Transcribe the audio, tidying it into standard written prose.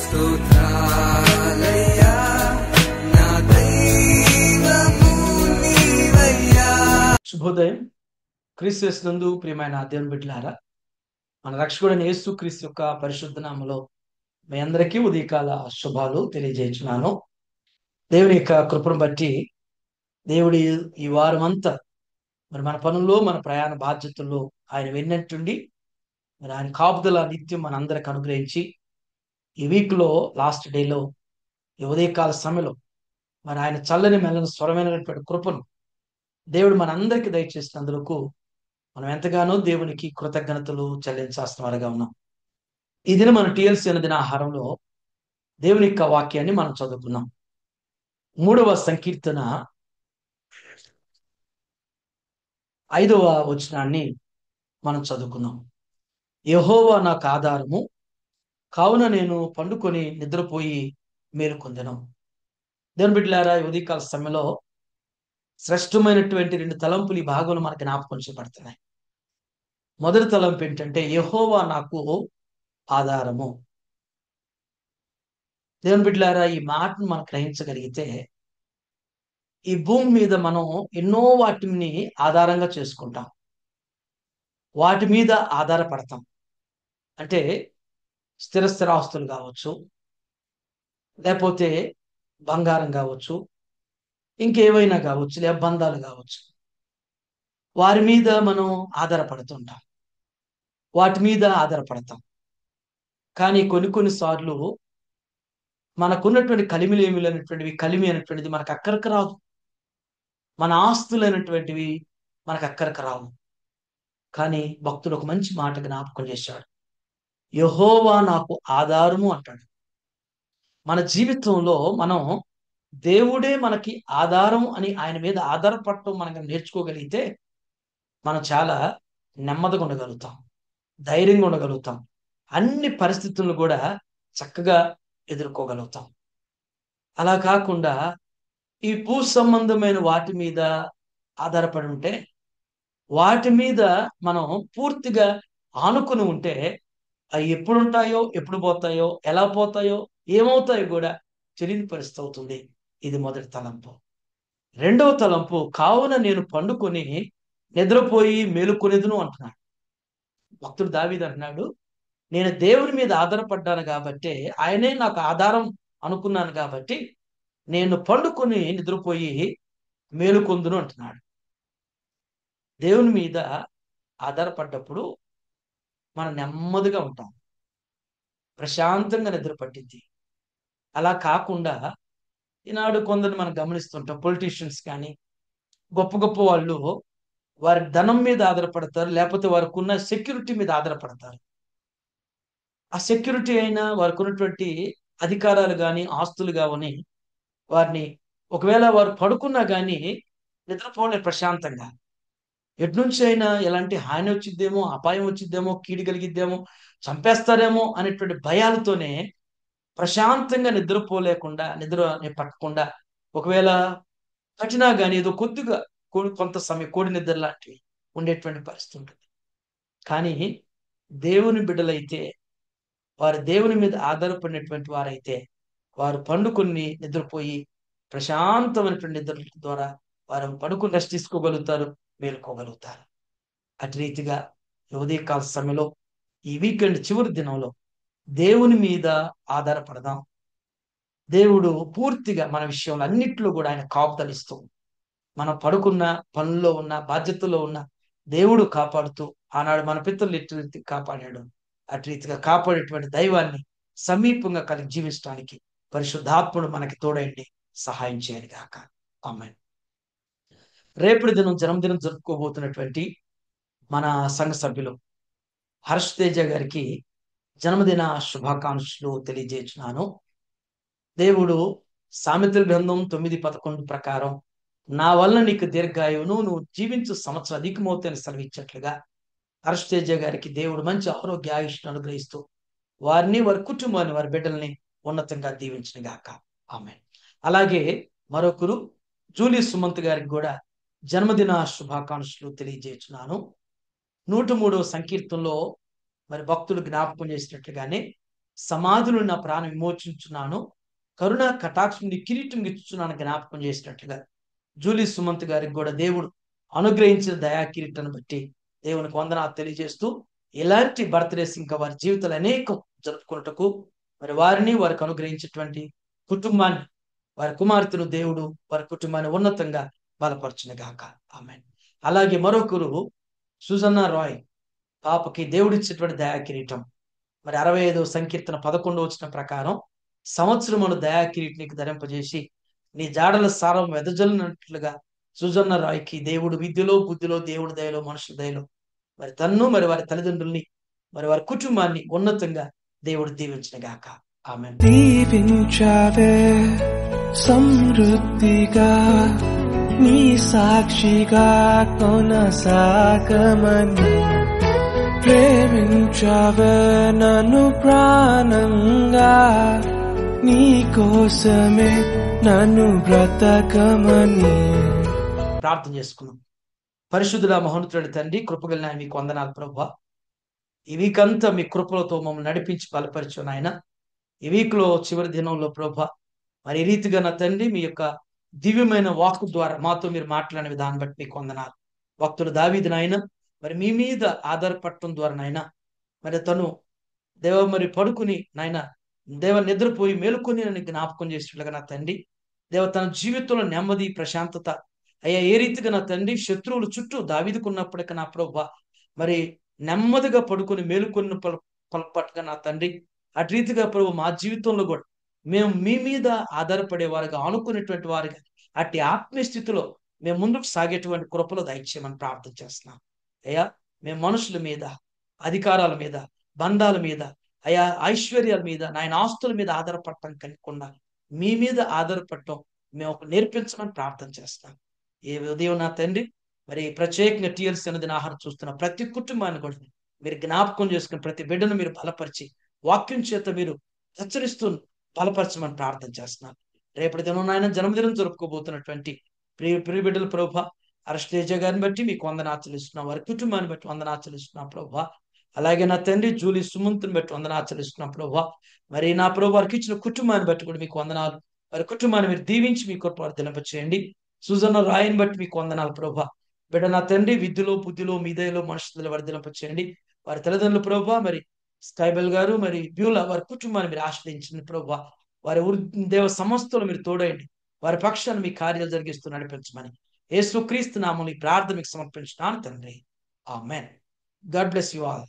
స్తోత్రాలయ్యా నా దైవము నీవయ్యా. శుభోదయం. క్రీస్తు నందు ప్రియమైన దేవుని బిడ్డలారా, మన రక్షకుడైన యేసు క్రీస్తు యొక్క పరిశుద్ధ నామములో మీ అందరికీ ఉదయకాల శుభాలు తెలియజేస్తున్నాను. దేవుని యొక్క కృపను బట్టి దేవుడి ఈ వారం అంతా మరి మన పనుల్లో మన ప్రయాణ బాధ్యతల్లో ఆయన వెన్నట్టుండి మరి ఆయన కాపుదల నిత్యం మనందరికి అనుగ్రహించి ఈ వీక్లో లాస్ట్ డేలో ఈ ఉదయకాల సమయంలో మరి ఆయన చల్లని మెల్లని స్వరమైనటువంటి కృపను దేవుడు మనందరికీ దయచేసినందుకు మనం ఎంతగానో దేవునికి కృతజ్ఞతలు చెల్లించాల్సిన వారుగా ఉన్నాం. ఈ దినం మన టిఎల్సి అనే దిన ఆహారంలో దేవుని యొక్క వాక్యాన్ని మనం చదువుకున్నాం. 3వ సంకీర్తన 5వ వచనాన్ని మనం చదువుకున్నాం. యెహోవా నాకు ఆధారము, కావున నేను పండుకొని నిద్రపోయి మేలుకొందెను. దేవుని బిడ్డలారా, ఈ ఉదయకాల సమయంలో శ్రేష్టమైనటువంటి 2 తలంపులు ఈ భాగంలో మనకు జ్ఞాపకం చేయబడుతున్నాయి. మొదటి తలంపు ఏంటంటే యెహోవా నాకు ఆధారము. దేవుని బిడ్డలారా, ఈ మాటను మనం గ్రహించగలిగితే ఈ భూమి మీద మనం ఎన్నో వాటిని ఆధారంగా చేసుకుంటాం, వాటి మీద ఆధారపడతాం. అంటే స్థిరాస్తులు కావచ్చు, లేకపోతే బంగారం కావచ్చు, ఇంకేవైనా కావచ్చు, లేదా బంధాలు కావచ్చు, వారి మీద మనం ఆధారపడుతుంటాం, వాటి మీద ఆధారపడతాం. కానీ కొన్ని సార్లు మనకున్నటువంటి కలిమి అనేటువంటిది మనకు అక్కడికి రాదు. మన ఆస్తులు అనేటువంటివి మనకు అక్కడికి రావు. కానీ భక్తుడు ఒక మంచి మాట జ్ఞాపకం చేశాడు. యెహోవా నాకు ఆధారము అంటాడు. మన జీవితంలో మనం దేవుడే మనకి ఆధారం అని ఆయన మీద ఆధారపడటం మనం నేర్చుకోగలిగితే మనం చాలా నెమ్మదిగా ఉండగలుగుతాం, ధైర్యంగా ఉండగలుగుతాం, అన్ని పరిస్థితులను కూడా చక్కగా ఎదుర్కోగలుగుతాం. అలా కాకుండా ఈ భూ సంబంధమైన వాటి మీద ఆధారపడి ఉంటే, వాటి మీద మనం పూర్తిగా ఆనుకుని ఉంటే అవి ఎప్పుడు ఉంటాయో, ఎప్పుడు పోతాయో, ఎలా పోతాయో, ఏమవుతాయో కూడా తెలియని పరిస్థితి అవుతుంది. ఇది మొదటి తలంపు. రెండవ తలంపు, కావున నేను పండుకొని నిద్రపోయి మేలుకొనేదును అంటున్నాడు. భక్తుడు దావీదు అంటున్నాడు, నేను దేవుని మీద ఆధారపడ్డాను కాబట్టి, ఆయనే నాకు ఆధారం అనుకున్నాను కాబట్టి నేను పండుకొని నిద్రపోయి మేలుకొందును అంటున్నాడు. దేవుని మీద ఆధారపడ్డప్పుడు మనం నెమ్మదిగా ఉంటాం, ప్రశాంతంగా నిద్ర పట్టింది. అలా కాకుండా ఈనాడు కొందరిని మనం గమనిస్తుంటాం. పొలిటీషియన్స్ కానీ గొప్ప గొప్ప వాళ్ళు వారి ధనం మీద ఆధారపడతారు, లేకపోతే వారికి ఉన్న సెక్యూరిటీ మీద ఆధారపడతారు. ఆ సెక్యూరిటీ అయినా వారికి ఉన్నటువంటి అధికారాలు కానీ ఆస్తులు కావని వారిని ఒకవేళ వారు పడుకున్నా కానీ నిద్రపోలేరు ప్రశాంతంగా. ఎటు నుంచి అయినా ఎలాంటి హాని వచ్చిద్దేమో, అపాయం వచ్చిద్దేమో, కీడు కలిగిద్దేమో, చంపేస్తారేమో అనేటువంటి భయాలతోనే ప్రశాంతంగా నిద్రపోలేకుండా, నిద్ర పట్టకుండా, ఒకవేళ పట్టినా కానీ ఏదో కొద్దిగా కొంత సమయం కోడి నిద్ర లాంటివి ఉండేటువంటి పరిస్థితి ఉంటుంది. కానీ దేవుని బిడ్డలైతే, వారు దేవుని మీద ఆధారపడినటువంటి వారైతే వారు పండుకొని నిద్రపోయి ప్రశాంతమైనటువంటి నిద్ర ద్వారా వారు పడుకుని రెస్ట్ తీసుకోగలుగుతారు, మేలుకోగలుగుతారు. అటు రీతిగా ఉదయకాల సమయంలో ఈ వీకెండ్ చివరి దినంలో దేవుని మీద ఆధారపడదాం. దేవుడు పూర్తిగా మన విషయంలో అన్నిట్లో కూడా ఆయన కాపుదలిస్తూ, మనం పడుకున్న పనుల్లో ఉన్న బాధ్యతలో ఉన్న దేవుడు కాపాడుతూ, ఆనాడు మన పితరులు ఎటు రీతి కాపాడాడు అటు రీతిగా కాపాడేటువంటి దైవాన్ని సమీపంగా కలిగి జీవించడానికి పరిశుద్ధాత్ముడు మనకి తోడైండి సహాయం చేయాలి గాక. ఆమేన్. రేపటి దినం జన్మదినం జరుపుకోబోతున్నటువంటి మన సంఘ సభ్యులు హర్ష్ తేజ గారికి జన్మదిన శుభాకాంక్షలు తెలియజేస్తున్నాను. దేవుడు సామెతల గ్రంథం 9:11 ప్రకారం నా వల్ల నీకు దీర్ఘాయువును, నువ్వు జీవించు సంవత్సరం అధికమవుతాయని సెలవిచ్చినట్లుగా హర్ష్ తేజ గారికి దేవుడు మంచి ఆరోగ్య ఆయుష్ను అనుగ్రహిస్తూ వారిని, వారి కుటుంబాన్ని, వారి బిడ్డల్ని ఉన్నతంగా దీవించిన గాక. ఆమేన్. అలాగే మరొకరు జూలీ సుమంత్ గారికి కూడా జన్మదిన శుభాకాంక్షలు తెలియజేస్తున్నాను. 103వ సంకీర్తనలో మరి భక్తులు జ్ఞాపకం చేసినట్లుగానే సమాధులు నా ప్రాణం విమోచించున్నాను, కరుణ కటాక్షం నీ కిరీటం ఇచ్చుచున్నాను జ్ఞాపకం చేసినట్లుగా జూలీ సుమంత్ గారికి కూడా దేవుడు అనుగ్రహించిన దయా కిరీటాన్ని బట్టి దేవునికి వందనాలు తెలియజేస్తూ, ఇలాంటి బర్త్డేస్ ఇంకా వారి జీవితాలు అనేకం జరుపుకున్నటకు మరి వారిని వారికి అనుగ్రహించేటువంటి కుటుంబాన్ని, వారి కుమార్తెను దేవుడు వారి కుటుంబాన్ని ఉన్నతంగా బలపరచును గాక. ఆమేన్. అలాగే మరొకరు సుజన్నా రాయ్ పాపకి దేవుడిచ్చేటువంటి దయా కిరీటం మరి 65వ సంకీర్తన 11వ వచనం ప్రకారం సంవత్సరమును దయా కిరీటినికి ధరింపజేసి నీ జాడల సారం వెదజల్లినట్లుగా సుజన్న రాయ్కి దేవుడు విద్యలో బుద్ధిలో దేవుడి దయలో మనుషుల దయలో మరి తన్ను మరి వారి తల్లిదండ్రుల్ని మరి వారి కుటుంబాన్ని ఉన్నతంగా దేవుడు దీవించిన గాక. ఆమేన్. దీవించావే సమృద్ధిగా నీ సాక్షిగా కొనసాగమని, ప్రేమించావే నన్ను ప్రాణంగా, నీ కోసమే నన్ను బ్రతకమని. ప్రార్థన చేసుకున్నాం. పరిశుద్ధుల మహోన్నతుడి తండ్రి, కృపగలిగిన మీకు వందనాలు ప్రభువా. ఈ వీక్ అంతా మీ కృపలతో మమ్మల్ని నడిపించి బలపరచు నాయన. ఈ వీక్ లో చివరి దినంలో ప్రభువా మరి ఈ రీతిగా నా తండ్రి మీ యొక్క దివ్యమైన వాక్కు ద్వారా మాతో మీరు మాట్లాడిన విధానం బట్టి మీకు వందనాలు. భక్తుడు దావీదు నాయన మరి మీ మీద ఆధారపడటం ద్వారా నాయన మరి తను దేవ మరి పడుకుని నాయన దేవ నిద్రపోయి మేలుకొని నన్ను జ్ఞాపకం చేసినట్లుగా నా తండ్రి దేవ తన జీవితంలో నెమ్మది ప్రశాంతత అయ్యా ఏ రీతిగా నా తండ్రి శత్రువులు చుట్టూ దావీదుకున్నప్పటికీ నా ప్రభువా మరి నెమ్మదిగా పడుకొని మేలుకొని పలపట్టుగా నా తండ్రి అటు రీతిగా ప్రభు మా జీవితంలో కూడా మేము మీ మీద ఆధారపడే వారుగా ఆనుకునేటువంటి వారుగా అట్టి ఆత్మీయ స్థితిలో మేము ముందుకు సాగేటువంటి కృపలో దయచేయమని ప్రార్థన చేస్తున్నాం. అయ్యా మేము మనుషుల మీద, అధికారాల మీద, బంధాల మీద, అయా ఐశ్వర్యాల మీద, నాయన ఆస్తుల మీద ఆధారపడటం కనుకుండా మీ మీద ఆధారపడటం మేము నేర్పించమని ప్రార్థన చేస్తున్నాం. ఏ ఉదయం నా తండ్రి మరి ప్రత్యేకంగా టీఎల్సీ అనేది ఆహారం చూస్తున్న ప్రతి కుటుంబాన్ని కూడా మీరు జ్ఞాపకం చేసుకుని ప్రతి బిడ్డను మీరు బలపరిచి వాక్యం చేత మీరు హెచ్చరిస్తూ బలపరచమని ప్రార్థన చేస్తున్నారు. రేపటి దినం నాయన జన్మదినం జరుపుకోబోతున్నటువంటి ప్రియ బిడ్డల ప్రభా అరస్టేజ గారిని బట్టి మీకు వందనాచరిస్తున్నాం, వారి కుటుంబాన్ని బట్టి వందనాచరిస్తున్నాం ప్రభా. అలాగే నా తండ్రి జూలీ సుమంత్ని బట్టి వందనాచరిస్తున్నాం ప్రభా. మరి నా ప్రభు వారికి ఇచ్చిన కుటుంబాన్ని బట్టి కూడా మీకు వందనాలు. వారి కుటుంబాన్ని మీరు దీవించి మీ కృప వర్ధింపచేయండి. సుజన్న రాయని బట్టి మీకు వందనాలు ప్రభా. బిడ్డ నా తండ్రి విద్యలో బుద్ధిలో మీ దయలో మనుషులు వర్ధింపచేయండి. వారి తల్లిదండ్రులు ప్రభా మరి స్కైబెల్ గారు మరి బ్యూలా వారి కుటుంబాన్ని మీరు ఆశ్రయించండి ప్రభా. వారి దేవ సమస్తలు మీరు తోడయండి. వారి పక్షాన్ని మీ కార్యాలు జరిగిస్తూ నడిపించమని యేసుక్రీస్తు నామమున ఈ ప్రార్థన మీకు సమర్పించున్నాను తండ్రి. Amen. God bless you all.